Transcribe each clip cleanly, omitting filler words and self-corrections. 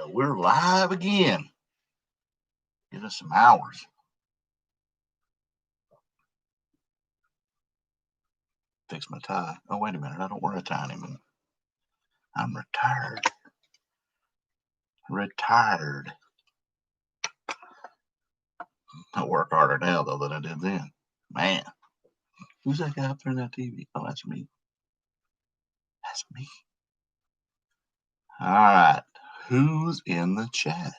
We're live again. Give us some hours. Fix my tie. Oh, wait a minute. I don't wear a tie anymore. I'm retired. I work harder now, though, than I did then. Man, who's that guy up there in that TV? Oh, that's me. That's me. All right. Who's in the chat?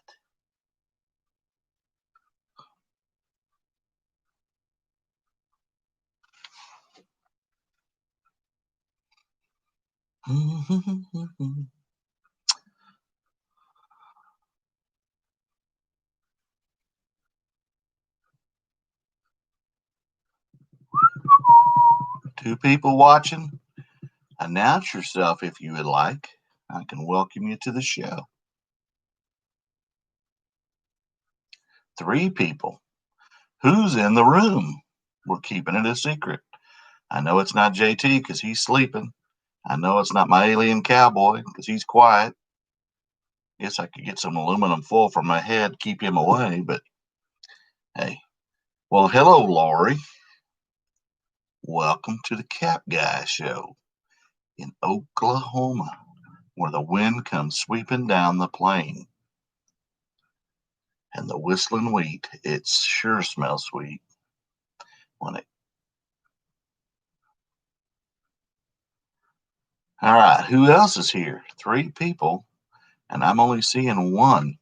Two people watching. Announce yourself if you would like. I can welcome you to the show. Three people. Who's in the room? We're keeping it a secret. I know it's not JT because he's sleeping. I know it's not my alien cowboy because he's quiet. Guess I could get some aluminum foil for my head, keep him away, but hey. Well, hello, Lori. Welcome to the Cap Guy show in Oklahoma, where the wind comes sweeping down the plain. And the whistling wheat, it sure smells sweet when it. All right, who else is here? Three people, and I'm only seeing one.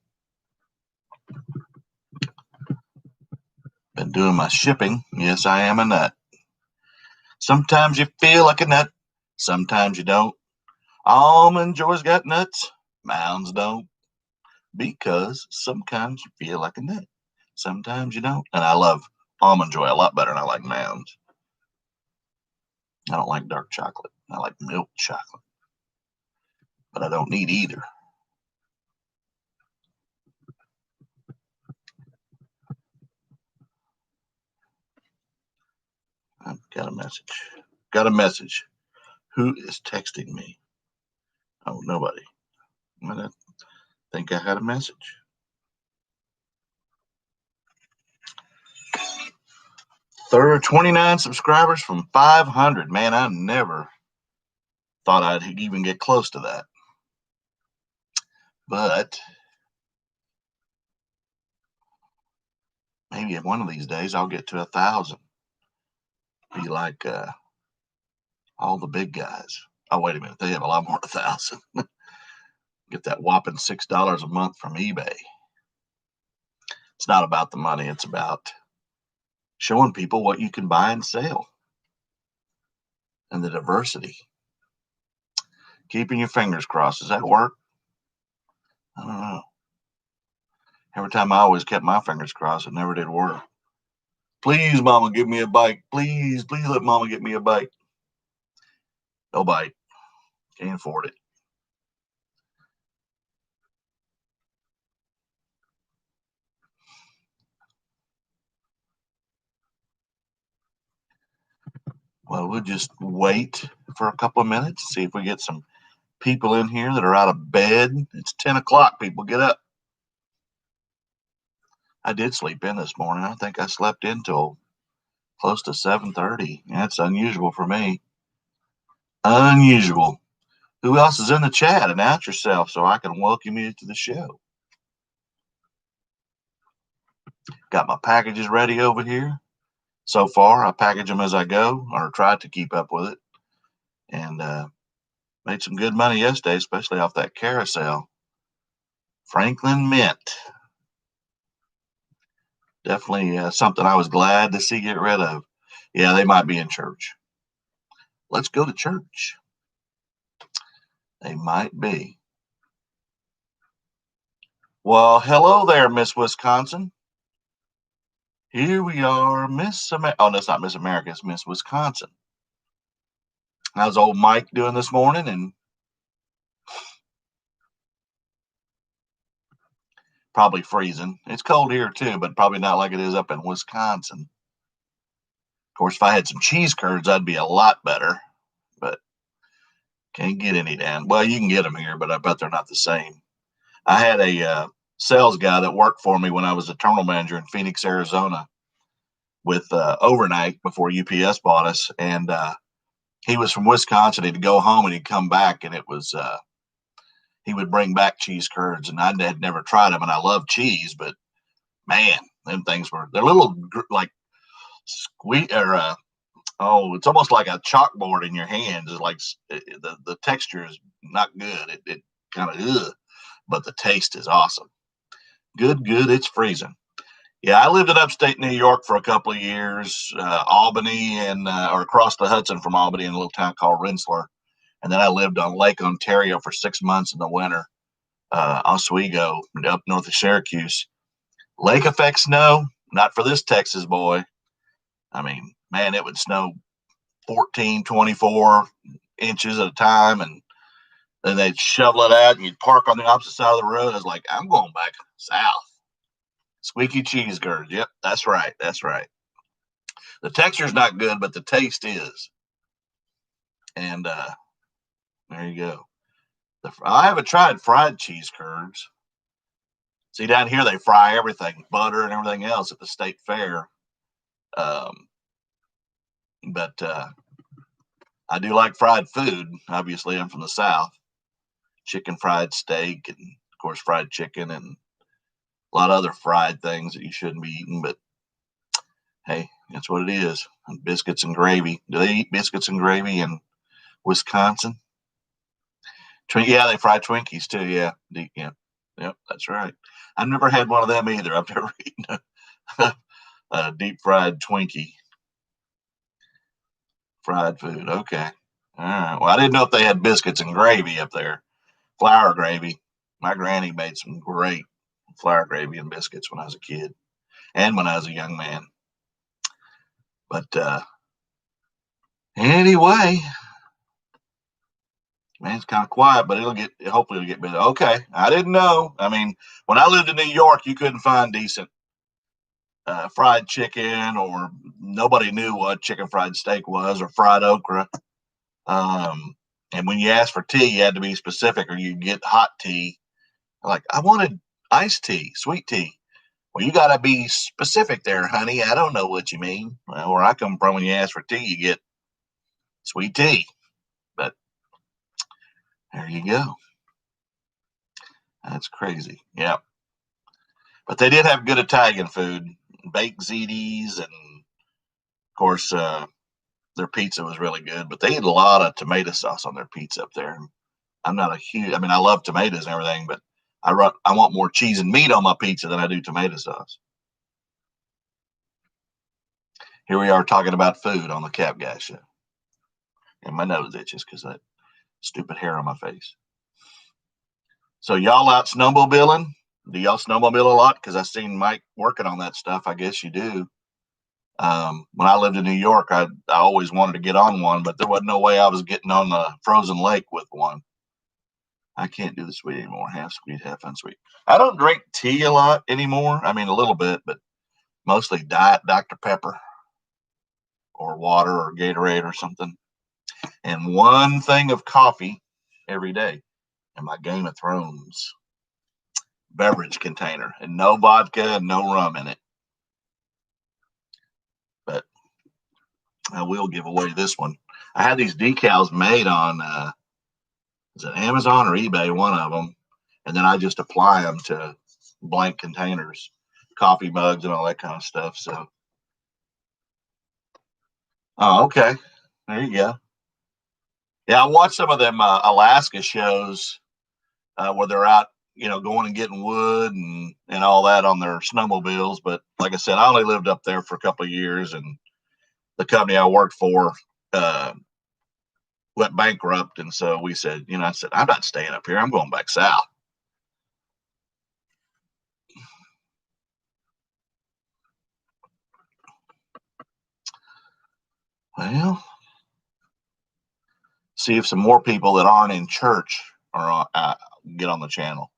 Been doing my shipping. Yes, I am a nut. Sometimes you feel like a nut, sometimes you don't. Almond Joy's got nuts, Mounds don't. Because sometimes you feel like a nut, sometimes you don't. And I love Almond Joy a lot better than I like Mounds. I don't like dark chocolate. I like milk chocolate. But I don't need either. I've got a message. Got a message. Who is texting me? Oh, nobody. I think I had a message. 29 subscribers from 500. Man, I never thought I'd even get close to that. But maybe one of these days I'll get to 1,000. Be like all the big guys. Oh, wait a minute. They have a lot more than 1,000. Get that whopping $6 a month from eBay. It's not about the money. It's about showing people what you can buy and sell and the diversity. Keeping your fingers crossed. Does that work? I don't know. Every time I always kept my fingers crossed, it never did work. Please, Mama, give me a bike. Please let Mama get me a bike. No bike. Can't afford it. Well, we'll just wait for a couple of minutes, see if we get some people in here that are out of bed. It's 10 o'clock. People get up. I did sleep in this morning. I think I slept in till close to 7:30. That's unusual for me. Unusual. Who else is in the chat? Announce yourself so I can welcome you to the show. Got my packages ready over here. So far, I package them as I go, or try to keep up with it. And made some good money yesterday, especially off that carousel. Franklin Mint. Definitely something I was glad to see get rid of. Yeah, they might be in church. Let's go to church. They might be. Well, hello there, Miss Wisconsin. Here we are, Miss America. Oh, that's not Miss America, it's Miss Wisconsin. How's old Mike doing this morning? And probably freezing. It's cold here too, but probably not like it is up in Wisconsin. Of course, if I had some cheese curds, I'd be a lot better, but can't get any down. Well, you can get them here, but I bet they're not the same. I had a sales guy that worked for me when I was a terminal manager in Phoenix, Arizona, with overnight before UPS bought us, and he was from Wisconsin. He'd go home and he'd come back, and it was he would bring back cheese curds, and I had never tried them, and I love cheese, but man, them things they're little like squeak or it's almost like a chalkboard in your hands. It's like the texture is not good. It kind of but the taste is awesome. Good. It's freezing. Yeah, I lived in upstate New York for a couple of years, Albany and or across the Hudson from Albany in a little town called Rensselaer, and then I lived on Lake Ontario for 6 months in the winter, Oswego, up north of Syracuse. Lake effect snow, not for this Texas boy. I mean, man, it would snow 14, 24 inches at a time, and then they'd shovel it out, and you'd park on the opposite side of the road. I was like, I'm going back south. Squeaky cheese curds. Yep, that's right. That's right. The texture's not good, but the taste is. And there you go. I haven't tried fried cheese curds. See, down here they fry everything, butter and everything else at the state fair. Um, but I do like fried food. Obviously, I'm from the South. Chicken fried steak, and of course, fried chicken, and a lot of other fried things that you shouldn't be eating. But hey, that's what it is. And biscuits and gravy. Do they eat biscuits and gravy in Wisconsin? Yeah, they fry Twinkies too. Yeah, yeah, yep, that's right. I've never had one of them either. I've never eaten a deep fried Twinkie. Fried food. Okay. All right. Well, I didn't know if they had biscuits and gravy up there. Flour gravy. My granny made some great flour gravy and biscuits when I was a kid and when I was a young man. But anyway, man, it's kind of quiet, but hopefully it'll get better. Okay. I didn't know. I mean, when I lived in New York, you couldn't find decent fried chicken, or nobody knew what chicken fried steak was, or fried okra. Um, and when you asked for tea, you had to be specific, or you get hot tea. Like, I wanted iced tea, sweet tea. Well, you got to be specific there, honey. I don't know what you mean. Well, where I come from, when you ask for tea, you get sweet tea. But there you go. That's crazy. Yeah. But they did have good Italian food, baked ziti's, and of course, their pizza was really good. But they eat a lot of tomato sauce on their pizza up there. I'm not a huge. I mean, I love tomatoes and everything, but I want more cheese and meat on my pizza than I do tomato sauce. Here we are talking about food on the Cap Guy show, and my nose itches because that stupid hair on my face. So y'all out snowmobiling? Do y'all snowmobile a lot? Because I seen Mike working on that stuff. I guess you do. When I lived in New York, I always wanted to get on one, but there wasn't no way I was getting on the frozen lake with one. I can't do the sweet anymore. Half sweet, half unsweet. I don't drink tea a lot anymore. I mean, a little bit, but mostly Diet Dr. Pepper or water or Gatorade or something. And one thing of coffee every day in my Game of Thrones beverage container, and no vodka and no rum in it. But I will give away this one. I had these decals made on, is it Amazon or eBay, one of them, and then I just apply them to blank containers, coffee mugs, and all that kind of stuff. So, oh, okay, there you go. Yeah, I watched some of them Alaska shows where they're out, going and getting wood and all that on their snowmobiles. But like I said, I only lived up there for a couple of years, and the company I worked for uh, went bankrupt, and so we said, I said, I'm not staying up here. I'm going back south. Well, see if some more people that aren't in church are get on the channel.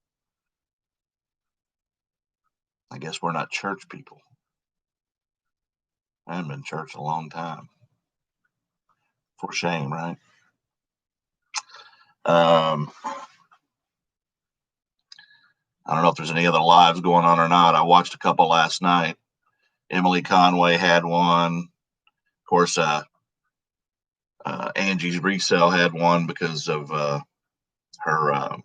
I guess we're not church people. I haven't been in church a long time. For shame, right? Um, I don't know if there's any other lives going on or not. I watched a couple last night. Emily Conway had one. Of course, Angie's Resale had one because of her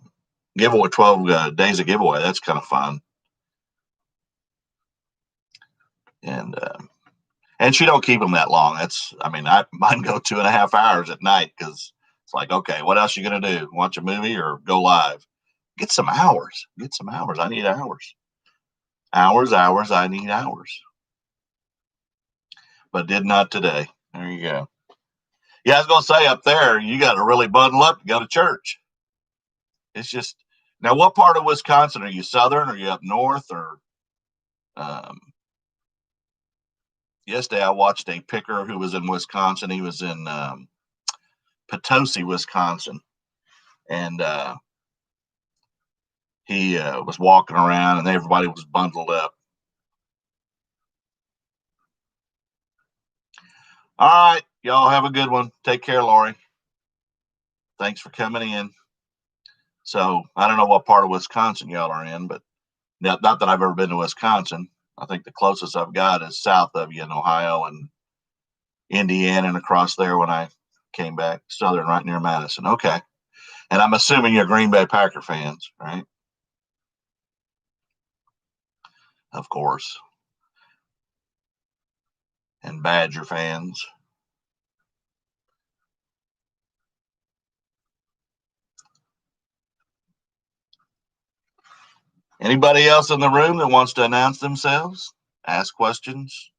giveaway, 12 days of giveaway. That's kind of fun. And she don't keep them that long. Mine go 2.5 hours at night because it's like, okay, what else you gonna do? Watch a movie or go live? Get some hours. Get some hours. I need hours. Hours. I need hours. But did not today. There you go. Yeah, I was gonna say up there, you got to really bundle up to go to church. It's just now. What part of Wisconsin are you? Southern? Or are you up north? Or um, yesterday I watched a picker who was in Wisconsin. He was in Potosi, Wisconsin, and he was walking around, and everybody was bundled up. All right, y'all have a good one. Take care, Lori. Thanks for coming in. So I don't know what part of Wisconsin y'all are in, but not that I've ever been to Wisconsin. I think the closest I've got is south of you in Ohio and Indiana and across there when I came back, southern, right near Madison. Okay. And I'm assuming you're Green Bay Packer fans, right? Of course. And Badger fans. Anybody else in the room that wants to announce themselves, ask questions,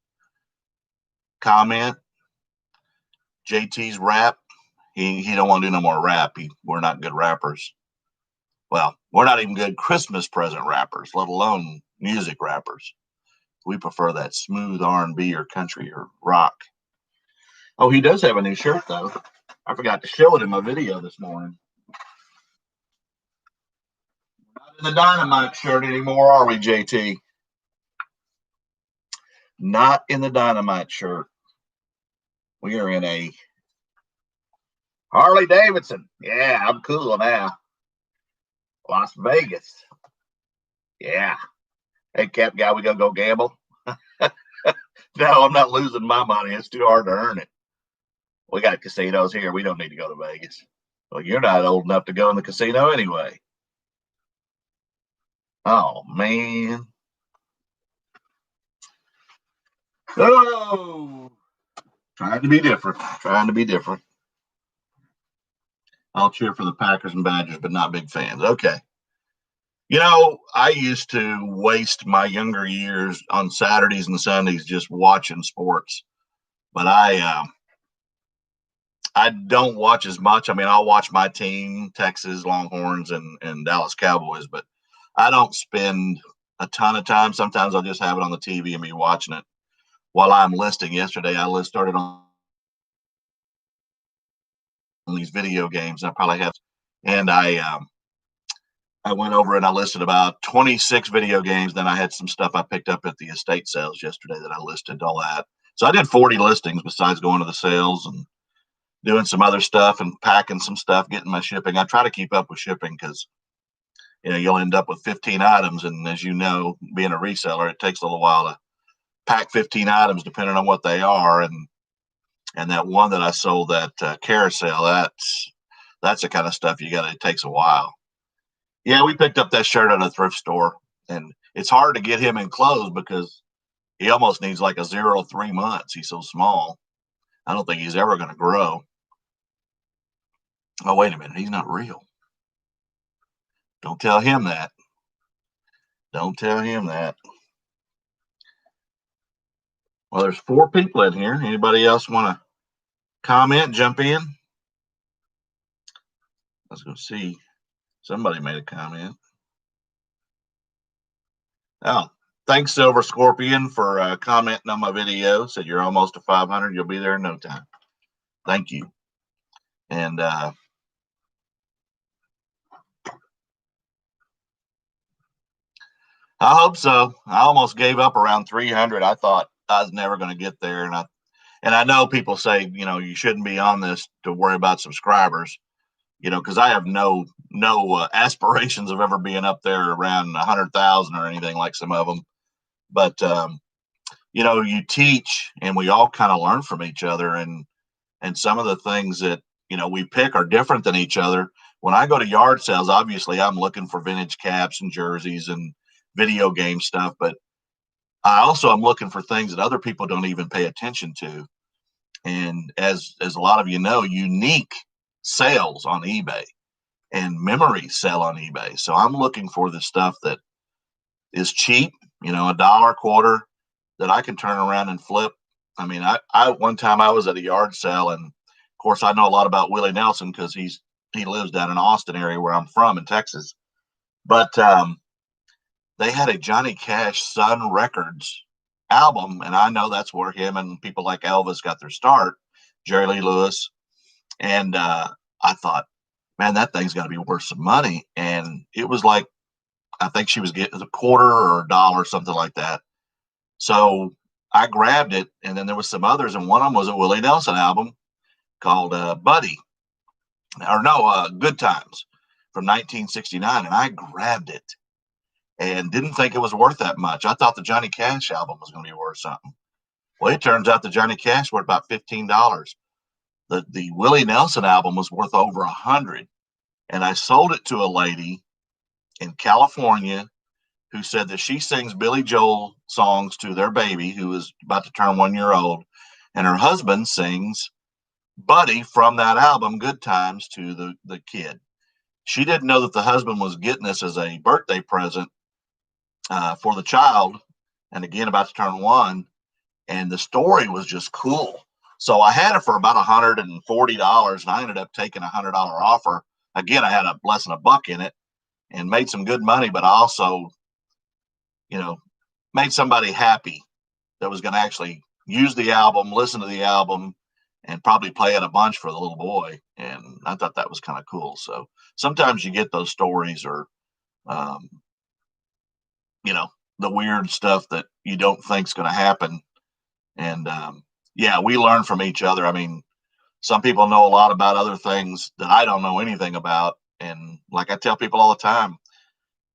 comment? JT's rap. He don't want to do no more rap. We're not good rappers. Well, we're not even good Christmas present rappers, let alone music rappers. We prefer that smooth R&B or country or rock. Oh, he does have a new shirt though. I forgot to show it in my video this morning. Not in the Dynamite shirt anymore, are we, JT? Not in the Dynamite shirt. We are in a Harley Davidson. Yeah, I'm cool now. Las Vegas. Yeah. Hey, Cap Guy, we gonna go gamble? No, I'm not losing my money. It's too hard to earn it. We got casinos here. We don't need to go to Vegas. Well, you're not old enough to go in the casino anyway. Oh, man. Oh, trying to be different. Trying to be different. I'll cheer for the Packers and Badgers, but not big fans. Okay. You know, I used to waste my younger years on Saturdays and Sundays just watching sports, but I don't watch as much. I mean, I'll watch my team, Texas Longhorns and Dallas Cowboys, but I don't spend a ton of time. Sometimes I'll just have it on the TV and be watching it while I'm listing. Yesterday, I started on these video games. I probably have, and I went over and I listed about 26 video games. Then I had some stuff I picked up at the estate sales yesterday that I listed, all that. So I did 40 listings besides going to the sales and doing some other stuff and packing some stuff, getting my shipping. I try to keep up with shipping because you'll end up with 15 items, and as you know, being a reseller, it takes a little while to pack 15 items depending on what they are. And that one that I sold, that carousel, that's the kind of stuff it takes a while. Yeah, we picked up that shirt at a thrift store, and it's hard to get him in clothes because he almost needs like a 0 to 3 months. He's so small. I don't think he's ever going to grow. Oh, wait a minute. He's not real. Don't tell him that. Don't tell him that. Well, there's 4 people in here. Anybody else want to comment, jump in? Let's go see. Somebody made a comment. Oh, thanks, Silver Scorpion, for commenting on my video. Said you're almost to 500. You'll be there in no time. Thank you. And I hope so. I almost gave up around 300. I thought I was never going to get there. And I know people say, you shouldn't be on this to worry about subscribers. because I have no aspirations of ever being up there around 100,000 or anything like some of them. But you teach, and we all kind of learn from each other, and some of the things that we pick are different than each other. When I go to yard sales, obviously I'm looking for vintage caps and jerseys and video game stuff, but I also am looking for things that other people don't even pay attention to. And as a lot of you know, unique sales on eBay and memories sell on eBay. So I'm looking for the stuff that is cheap, a dollar quarter that I can turn around and flip. I mean, I one time I was at a yard sale, and of course I know a lot about Willie Nelson because he lives down in Austin area where I'm from in Texas. But they had a Johnny Cash Sun Records album, and I know that's where him and people like Elvis got their start, Jerry Lee Lewis. And I thought, man, that thing's got to be worth some money. And it was like, I think she was getting a quarter or a dollar, something like that. So I grabbed it, and then there was some others, and one of them was a Willie Nelson album called Buddy, or no, Good Times from 1969, and I grabbed it and didn't think it was worth that much. I thought the Johnny Cash album was going to be worth something. Well, it turns out the Johnny Cash worth about $15. The Willie Nelson album was worth over 100, and I sold it to a lady in California who said that she sings Billy Joel songs to their baby who is about to turn 1 year old, and her husband sings Buddy from that album, Good Times, to the kid. She didn't know that the husband was getting this as a birthday present for the child, and again about to turn 1. And the story was just cool. So I had it for about $140, and I ended up taking $100 offer. Again, I had a less than a buck in it and made some good money, but I also, made somebody happy that was going to actually use the album, listen to the album, and probably play it a bunch for the little boy. And I thought that was kind of cool. So sometimes you get those stories, or, um, the weird stuff that you don't think is going to happen. And yeah, we learn from each other. I mean, some people know a lot about other things that I don't know anything about. And like I tell people all the time,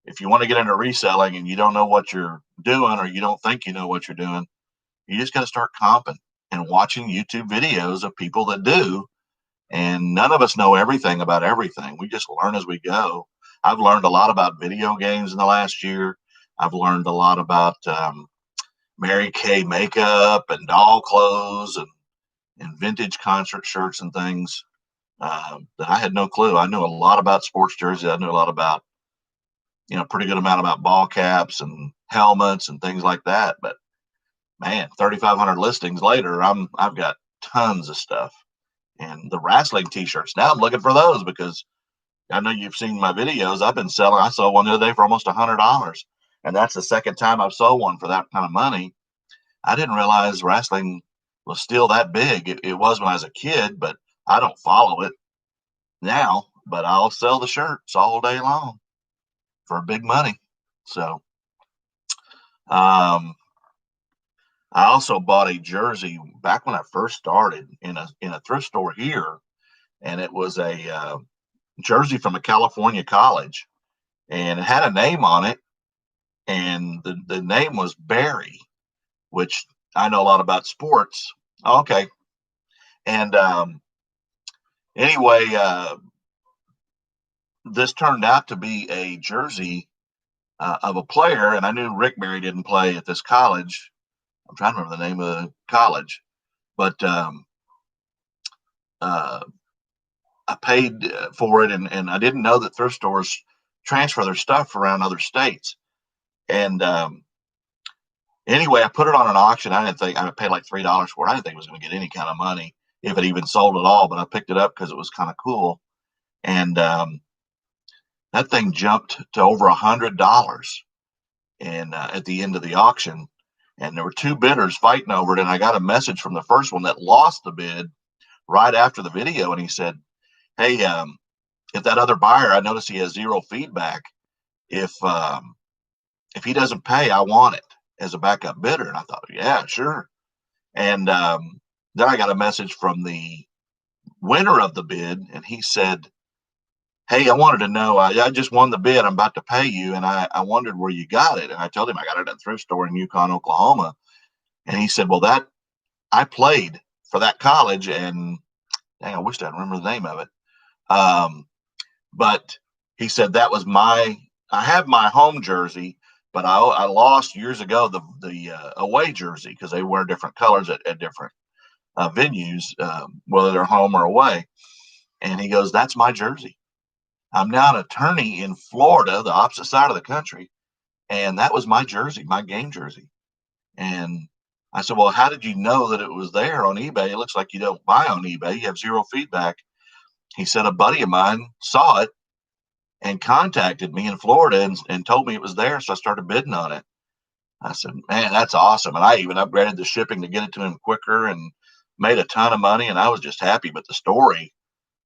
if you want to get into reselling and you don't know what you're doing, or you don't think you know what you're doing, you just got to start comping and watching YouTube videos of people that do. And none of us know everything about everything. We just learn as we go. I've learned a lot about video games in the last year. I've learned a lot about Mary Kay makeup and doll clothes, and vintage concert shirts and things that I had no clue. I knew a lot about sports jerseys. I knew a lot about, pretty good amount about ball caps and helmets and things like that. But man, 3,500 listings later, I've got tons of stuff. And the wrestling T-shirts, now I'm looking for those because I know you've seen my videos. I've been selling. I sold one the other day for almost $100, and that's the second time I've sold one for that kind of money. I didn't realize wrestling was still that big. It was when I was a kid, but I don't follow it now. But I'll sell the shirts all day long for big money. So, I also bought a jersey back when I first started in a thrift store here, and it was a jersey from a California college, and it had a name on it, and the name was Barry, which I know a lot about sports. Okay. And anyway, this turned out to be a jersey of a player, and I knew Rick Barry didn't play at this college. I'm trying to remember the name of the college, but I paid for it, and I didn't know that thrift stores transfer their stuff around other states. And anyway, I put it on an auction. I didn't think I paid like $3 for it. I didn't think it was going to get any kind of money if it even sold at all, but I picked it up because it was kind of cool. And that thing jumped to over $100 and at the end of the auction. And there were two bidders fighting over it. And I got a message from the first one that lost the bid right after the video. And he said, hey, if that other buyer, I noticed he has zero feedback. If he doesn't pay, I want it as a backup bidder. And I thought, yeah, sure. And then I got a message from the winner of the bid, and he said, hey, I wanted to know, I just won the bid. I'm about to pay you. And I wondered where you got it. And I told him I got it at a thrift store in Yukon, Oklahoma. And he said, well, I played for that college. And dang, I wish I remember the name of it. But he said that was I have my home jersey, but I lost years ago the away jersey because they wear different colors at different venues, whether they're home or away. And he goes, that's my jersey. I'm now an attorney in Florida, the opposite side of the country. And that was my jersey, my game jersey. And I said, well, how did you know that it was there on eBay? It looks like you don't buy on eBay. You have zero feedback. He said a buddy of mine saw it and contacted me in Florida and told me it was there. So I started bidding on it. I said, man, that's awesome. And I even upgraded the shipping to get it to him quicker and made a ton of money. And I was just happy. But the story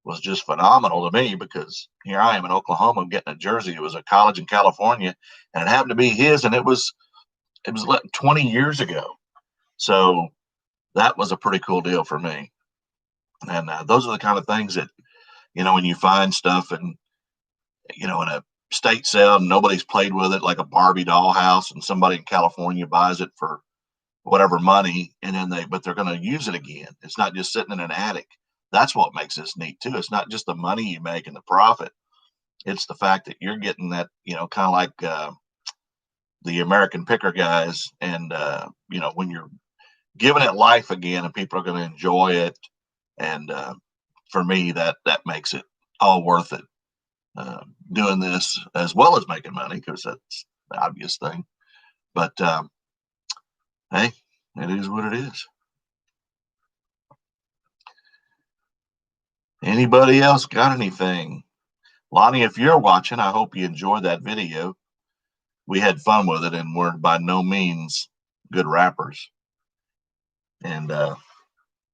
was just phenomenal to me because here I am in Oklahoma getting a jersey. It was a college in California and it happened to be his. And it was 20 years ago. So that was a pretty cool deal for me. And those are the kind of things that, when you find stuff and, in a state sale and nobody's played with it, like a Barbie dollhouse, and somebody in California buys it for whatever money, and then but they're going to use it again. It's not just sitting in an attic. That's what makes this neat too. It's not just the money you make and the profit. It's the fact that you're getting that, kind of like the American picker guys. And, when you're giving it life again and people are going to enjoy it. And for me, that makes it all worth it. Doing this as well as making money, because that's the obvious thing. But hey, it is what it is. Anybody else got anything? Lonnie, if you're watching, I hope you enjoyed that video. We had fun with it, and we're by no means good rappers. And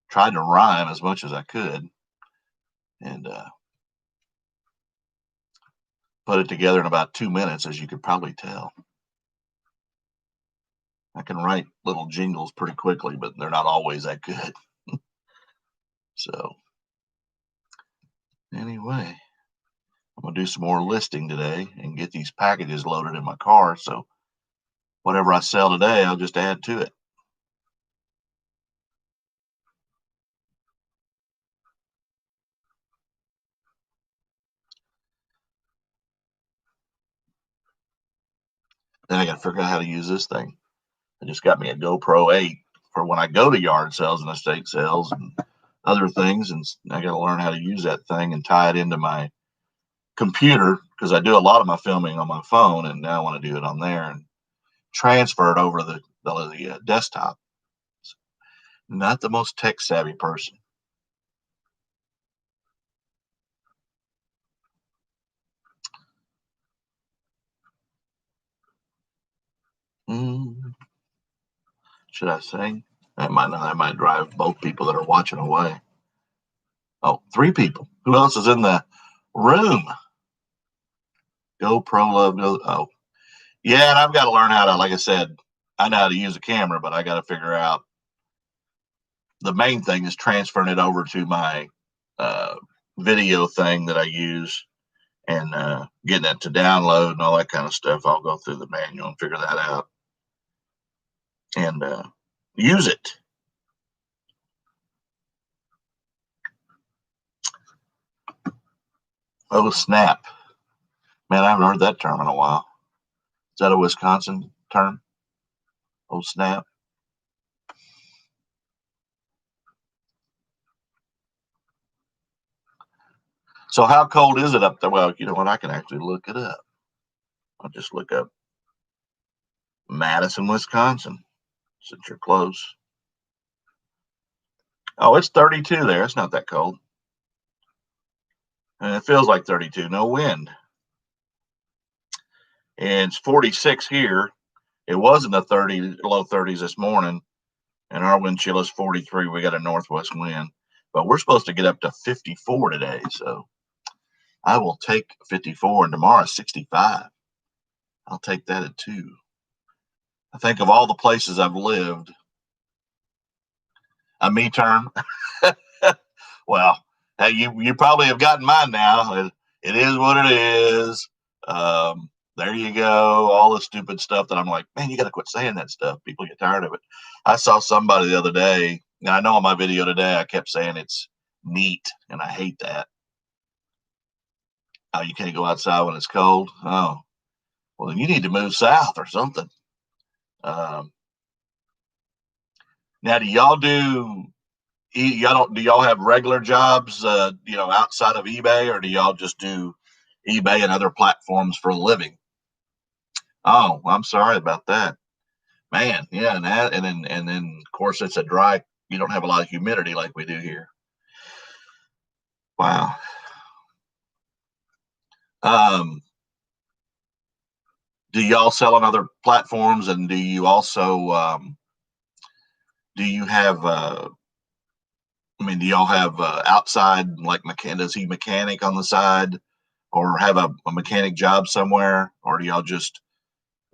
tried to rhyme as much as I could. And put it together in about 2 minutes, as you could probably tell. I can write little jingles pretty quickly, but they're not always that good. So anyway, I'm going to do some more listing today and get these packages loaded in my car. So whatever I sell today, I'll just add to it. Then I got to figure out how to use this thing. I just got me a GoPro 8 for when I go to yard sales and estate sales and other things. And I got to learn how to use that thing and tie it into my computer, because I do a lot of my filming on my phone, and now I want to do it on there and transfer it over the desktop. Not the most tech savvy person. Should I sing? That might drive both people that are watching away. Oh, 3 people. Who else is in the room? GoPro love. Oh, yeah. And I've got to learn how to, like I said, I know how to use a camera, but I got to figure out. The main thing is transferring it over to my video thing that I use, and getting it to download and all that kind of stuff. I'll go through the manual and figure that out and use it. Oh, snap. Man, I haven't heard that term in a while. Is that a Wisconsin term? Oh, snap. So how cold is it up there? Well, you know what? I can actually look it up. I'll just look up Madison, Wisconsin, since you're close. Oh, it's 32 there. It's not that cold. And it feels like 32. No wind. And it's 46 here. It was in the low 30s this morning, and our wind chill is 43. We got a northwest wind, but we're supposed to get up to 54 today. So I will take 54, and tomorrow's 65. I'll take that at 2. I think of all the places I've lived, a me term. Well, you probably have gotten mine now. it is what it is. There you go. All the stupid stuff that I'm like, man, you got to quit saying that stuff. People get tired of it. I saw somebody the other day, and I know on my video today, I kept saying it's neat, and I hate that. Oh, you can't go outside when it's cold. Oh, well, then you need to move south or something. Um, Now, do y'all have regular jobs, outside of eBay, or do y'all just do eBay and other platforms for a living? Oh, well, I'm sorry about that, man. Yeah, and then of course it's a dry. You don't have a lot of humidity like we do here. Wow. Um, do y'all sell on other platforms, and do you also do you have do y'all have outside like does he mechanic on the side, or have a mechanic job somewhere, or do y'all just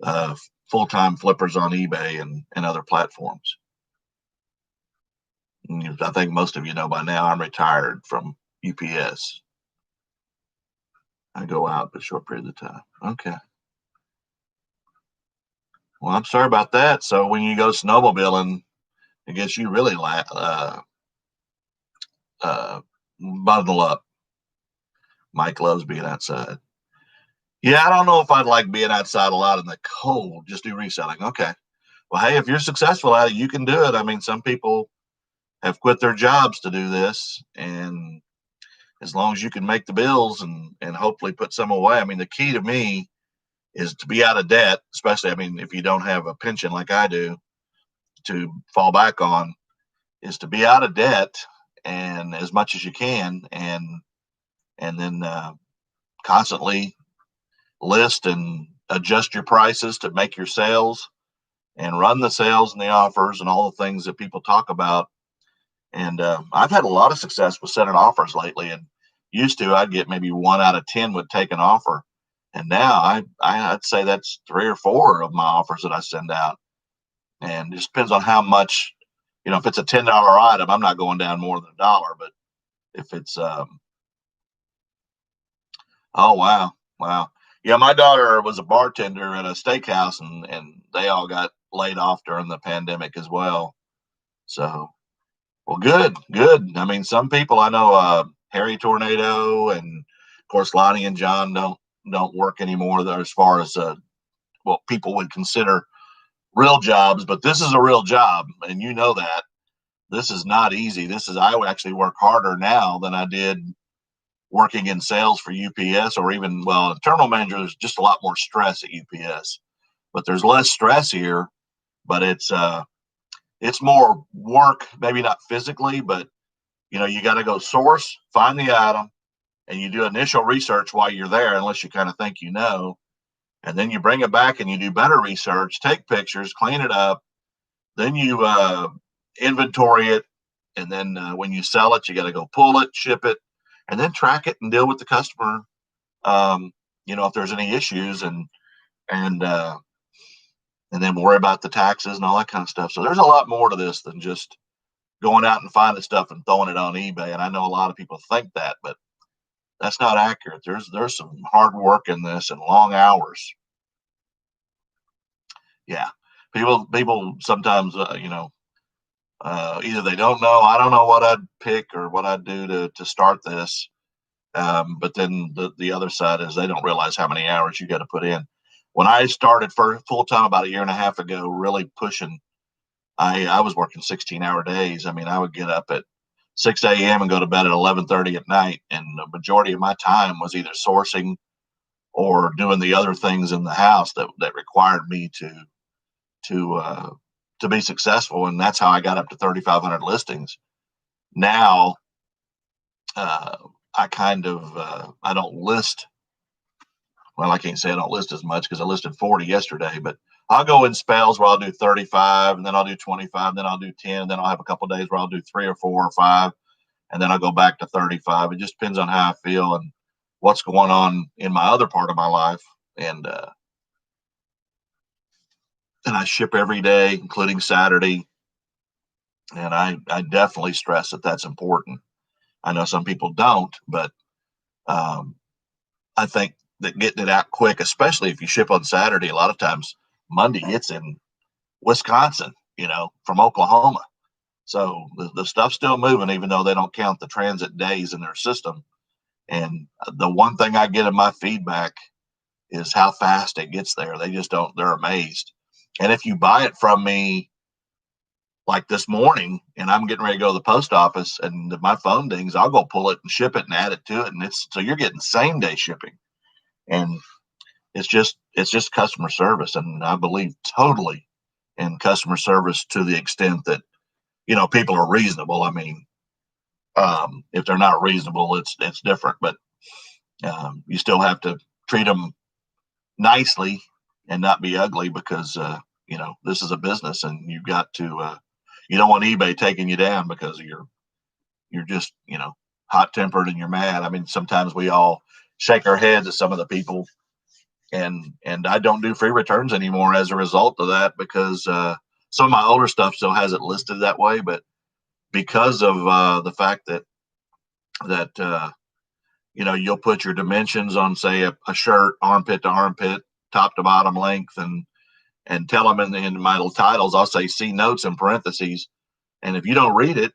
uh, full time flippers on eBay and other platforms? And I think most of you know by now I'm retired from UPS. I go out for a short period of time. Okay. Well, I'm sorry about that. So when you go snowmobiling, I guess you really uh, bundle up. Mike loves being outside. Yeah, I don't know if I'd like being outside a lot in the cold. Just do reselling. Okay. Well, hey, if you're successful at it, you can do it. I mean, some people have quit their jobs to do this, and as long as you can make the bills and hopefully put some away. I mean, the key to me is to be out of debt, especially, I mean, if you don't have a pension like I do to fall back on, is to be out of debt and as much as you can, and then constantly list and adjust your prices to make your sales and run the sales and the offers and all the things that people talk about. And I've had a lot of success with sending offers lately. And used to, I'd get maybe 1 out of 10 would take an offer. And now I'd say that's 3 or 4 of my offers that I send out. And it just depends on how much, if it's a $10 item, I'm not going down more than $1. But if it's, oh, wow. Wow. Yeah, my daughter was a bartender at a steakhouse, and they all got laid off during the pandemic as well. So, well, good, good. I mean, some people I know, Harry Tornado, and of course Lonnie and John don't work anymore. There, as far as what people would consider real jobs, but this is a real job, and you know that this is not easy. I would actually work harder now than I did working in sales for UPS, or even, well, a terminal manager. There's just a lot more stress at UPS, but there's less stress here. But it's more work, maybe not physically, but you got to go source, find the item, and you do initial research while you're there, unless you kind of think and then you bring it back and you do better research, take pictures, clean it up, then you inventory it, and then when you sell it, you got to go pull it, ship it, and then track it and deal with the customer. Um, if there's any issues, and uh, and then worry about the taxes and all that kind of stuff. So there's a lot more to this than just going out and finding stuff and throwing it on eBay. And I know a lot of people think that, but that's not accurate. There's some hard work in this and long hours. Yeah, people sometimes either they don't know. I don't know what I'd pick or what I'd do to start this. But then the other side is they don't realize how many hours you got to put in. When I started for full time about a year and a half ago, really pushing, I was working 16-hour days. I mean, I would get up at 6 a.m. and go to bed at 11:30 at night, and the majority of my time was either sourcing or doing the other things in the house that required me to uh, to be successful. And that's how I got up to 3,500 listings. Now, uh, I kind of I don't list. Well, I can't say I don't list as much because I listed 40 yesterday, but I'll go in spells where I'll do 35, and then I'll do 25, then I'll do 10, and then I'll have a couple of days where I'll do 3 or 4 or 5, and then I'll go back to 35. It just depends on how I feel and what's going on in my other part of my life. And I ship every day, including Saturday. And I definitely stress that that's important. I know some people don't, but um, I think that getting it out quick, especially if you ship on Saturday, a lot of times Monday it's in Wisconsin, from Oklahoma. So the stuff's still moving, even though they don't count the transit days in their system. And the one thing I get in my feedback is how fast it gets there. They just don't, they're amazed. And if you buy it from me like this morning and I'm getting ready to go to the post office and my phone dings, I'll go pull it and ship it and add it to it. And so you're getting same day shipping. And it's just customer service. And I believe totally in customer service to the extent that, people are reasonable. I mean, if they're not reasonable, it's different, but you still have to treat them nicely and not be ugly because this is a business and you've got to you don't want eBay taking you down because you're just hot tempered and you're mad. I mean, sometimes we all shake our heads at some of the people, and I don't do free returns anymore as a result of that because some of my older stuff still has it listed that way, but because of the fact that you'll put your dimensions on, say, a shirt, armpit to armpit, top to bottom length, and tell them in my little titles, I'll say, see notes in parentheses. And if you don't read it,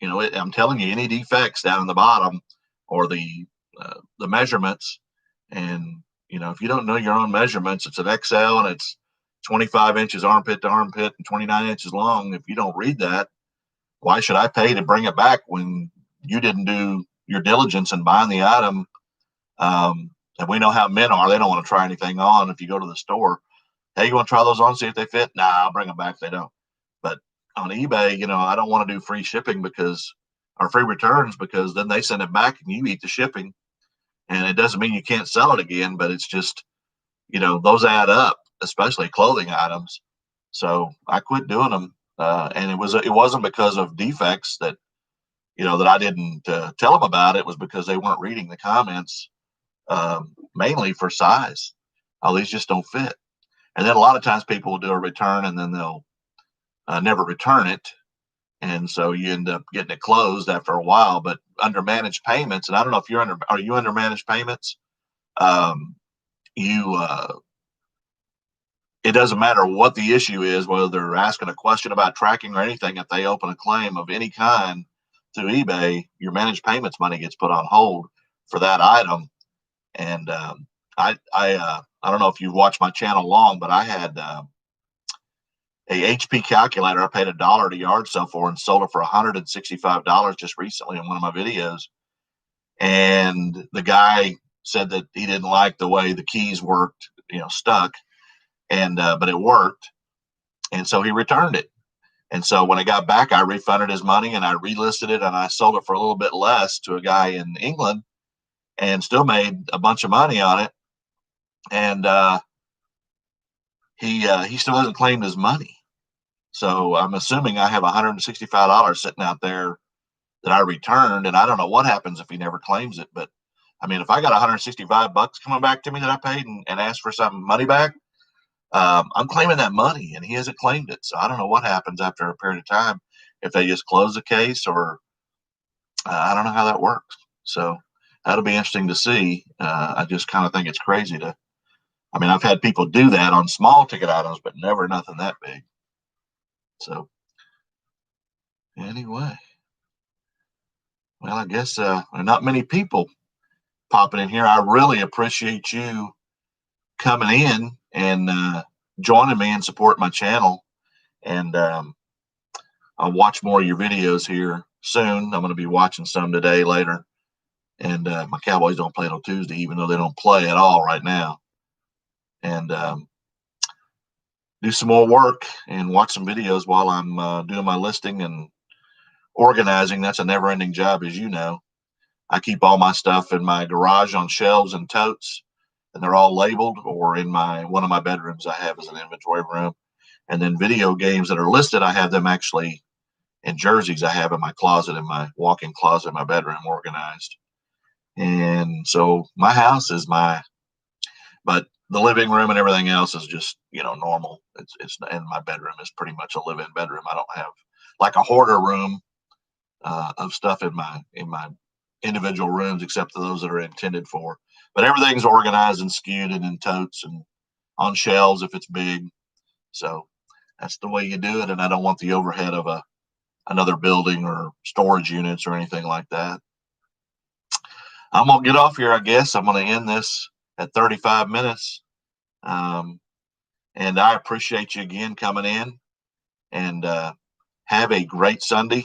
I'm telling you, any defects down in the bottom or the measurements. And, if you don't know your own measurements, it's an XL and it's 25 inches armpit to armpit and 29 inches long. If you don't read that, why should I pay to bring it back when you didn't do your diligence in buying the item? And we know how men are. They don't want to try anything on. If you go to the store, hey, you want to try those on, see if they fit? Nah, I'll bring them back if they don't. But on eBay, I don't want to do free shipping or free returns because then they send it back and you eat the shipping. And it doesn't mean you can't sell it again, but it's just, those add up, especially clothing items. So I quit doing them. And it wasn't because of defects that I didn't tell them about. It was because they weren't reading the comments, mainly for size. Oh, these just don't fit. And then a lot of times people will do a return and then they'll never return it. And so you end up getting it closed after a while. But under managed payments, and I don't know if are you under managed payments? You It doesn't matter what the issue is, whether they're asking a question about tracking or anything. If they open a claim of any kind through eBay, your managed payments money gets put on hold for that item. And I don't know if you've watched my channel long, but I had a HP calculator I paid $1 at a yard sale for and sold it for $165 just recently in one of my videos. And the guy said that he didn't like the way the keys worked, stuck, and but it worked, and so he returned it. And so when I got back, I refunded his money and I relisted it and I sold it for a little bit less to a guy in England and still made a bunch of money on it. And he still hasn't claimed his money. So I'm assuming I have $165 sitting out there that I returned, and I don't know what happens if he never claims it. But I mean, if I got $165 coming back to me that I paid and asked for some money back, I'm claiming that money, and he hasn't claimed it. So I don't know what happens after a period of time, if they just close the case or I don't know how that works. So that'll be interesting to see. I just kind of think it's crazy I mean, I've had people do that on small ticket items, but never nothing that big. So anyway, well, I guess there are not many people popping in here. I really appreciate you coming in and joining me and support my channel. And I'll watch more of your videos here soon. I'm going to be watching some today, later. And my Cowboys don't play till Tuesday, even though they don't play at all right now. And do some more work and watch some videos while I'm doing my listing and organizing. That's a never-ending job, as you know. I keep all my stuff in my garage on shelves and totes, and they're all labeled, or in one of my bedrooms I have as an inventory room. And then video games that are listed, I have them actually in jerseys I have in my closet, in my walk-in closet in my bedroom, organized. And so my house is but the living room and everything else is just, normal. It's and my bedroom is pretty much a live-in bedroom. I don't have like a hoarder room of stuff in my individual rooms, except for those that are intended for But everything's organized and skewed and in totes and on shelves if it's big. So that's the way you do it. And I don't want the overhead of another building or storage units or anything like that. I'm gonna get off here. I guess I'm gonna end this at 35 minutes. Um, and I appreciate you again coming in. And have a great Sunday.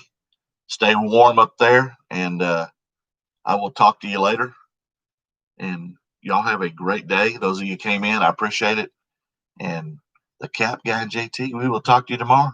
Stay warm up there, and I will talk to you later. And y'all have a great day. Those of you came in, I appreciate it. And the Cap Guy JT, we will talk to you tomorrow.